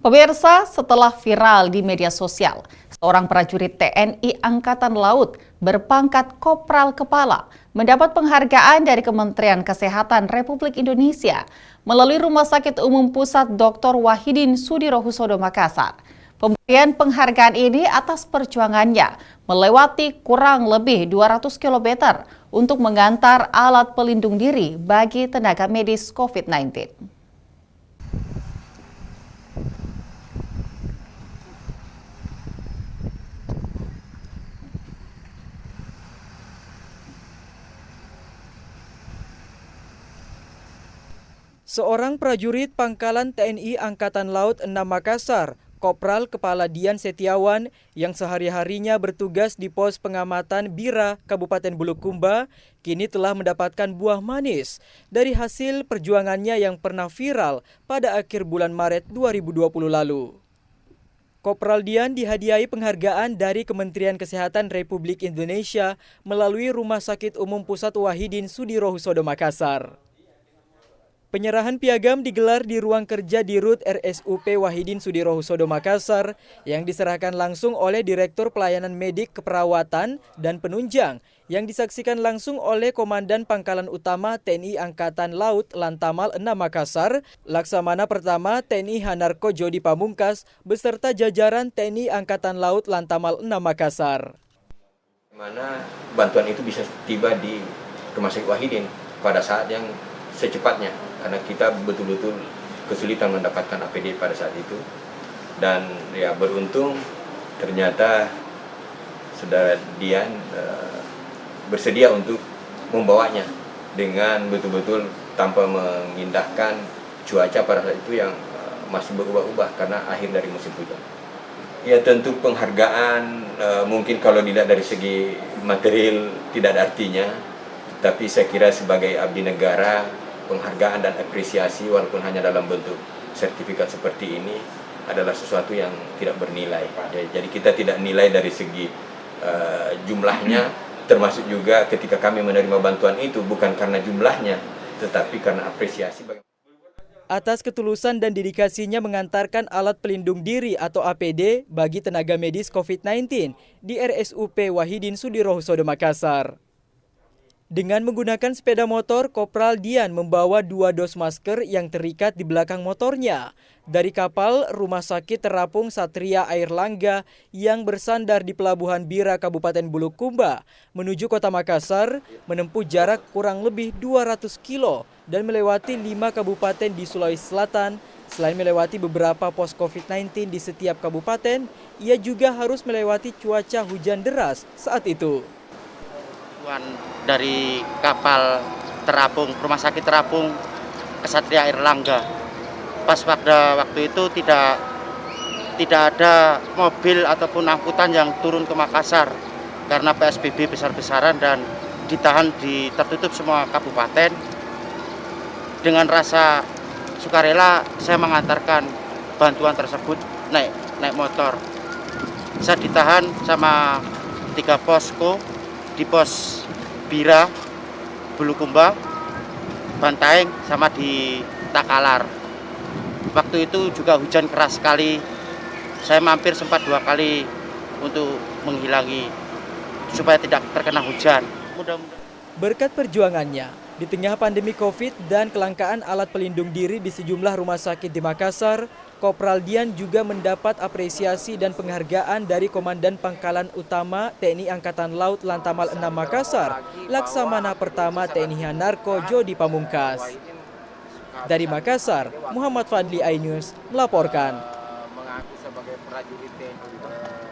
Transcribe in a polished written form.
Pemirsa, setelah viral di media sosial, seorang prajurit TNI Angkatan Laut berpangkat Kopral Kepala mendapat penghargaan dari Kementerian Kesehatan Republik Indonesia melalui Rumah Sakit Umum Pusat Dr. Wahidin Sudirohusodo Makassar. Pemberian penghargaan ini atas perjuangannya melewati kurang lebih 200 km untuk mengantar alat pelindung diri bagi tenaga medis COVID-19. Seorang prajurit pangkalan TNI Angkatan Laut 6 Makassar, Kopral Kepala Dian Setiawan, yang sehari-harinya bertugas di pos pengamatan Bira, Kabupaten Bulukumba, kini telah mendapatkan buah manis dari hasil perjuangannya yang pernah viral pada akhir bulan Maret 2020 lalu. Kopral Dian dihadiahi penghargaan dari Kementerian Kesehatan Republik Indonesia melalui Rumah Sakit Umum Pusat Wahidin Sudirohusodo Makassar. Penyerahan piagam digelar di ruang kerja Dirut RSUP Wahidin Sudirohusodo Makassar yang diserahkan langsung oleh Direktur Pelayanan Medik Keperawatan dan Penunjang yang disaksikan langsung oleh Komandan Pangkalan Utama TNI Angkatan Laut Lantamal 6 Makassar, Laksamana Pertama TNI Hanarko Jodi Pamungkas beserta jajaran TNI Angkatan Laut Lantamal 6 Makassar. Mana bantuan itu bisa tiba di Rumah Sakit Wahidin pada saat yang secepatnya, karena kita betul-betul kesulitan mendapatkan APD pada saat itu. Dan ya beruntung ternyata Saudara Dian bersedia untuk membawanya dengan betul-betul tanpa mengindahkan cuaca pada saat itu yang masih berubah-ubah karena akhir dari musim hujan. Ya tentu penghargaan mungkin kalau dilihat dari segi material tidak ada artinya, tapi saya kira sebagai abdi negara penghargaan dan apresiasi walaupun hanya dalam bentuk sertifikat seperti ini adalah sesuatu yang tidak bernilai. Jadi kita tidak nilai dari segi jumlahnya, termasuk juga ketika kami menerima bantuan itu bukan karena jumlahnya, tetapi karena apresiasi. Atas ketulusan dan dedikasinya mengantarkan alat pelindung diri atau APD bagi tenaga medis COVID-19 di RSUP Wahidin Sudirohusodo Makassar. Dengan menggunakan sepeda motor, Kopral Dian membawa 2 dos masker yang terikat di belakang motornya dari kapal Rumah Sakit Terapung Satria Airlangga yang bersandar di Pelabuhan Bira, Kabupaten Bulukumba, menuju Kota Makassar, menempuh jarak kurang lebih 200 kilo dan melewati 5 kabupaten di Sulawesi Selatan. Selain melewati beberapa pos COVID-19 di setiap kabupaten, ia juga harus melewati cuaca hujan deras saat itu. Dari kapal terapung, Rumah Sakit Terapung ke Satria Airlangga. Pas pada waktu itu tidak ada mobil ataupun angkutan yang turun ke Makassar karena PSBB besar-besaran dan tertutup semua kabupaten. Dengan rasa sukarela saya mengantarkan bantuan tersebut naik motor. Saya ditahan sama 3 posko di pos Bira, Bulukumba, Bantaeng, sama di Takalar. Waktu itu juga hujan keras sekali. Saya mampir sempat 2 kali untuk menghilangi supaya tidak terkena hujan. Berkat perjuangannya, di tengah pandemi COVID dan kelangkaan alat pelindung diri di sejumlah rumah sakit di Makassar, Kopral Dian juga mendapat apresiasi dan penghargaan dari Komandan Pangkalan Utama TNI Angkatan Laut Lantamal 6 Makassar, Laksamana Pertama TNI Hanarko Jodi Pamungkas. Dari Makassar, Muhammad Fadli iNews melaporkan. Mengaku sebagai prajurit TNI.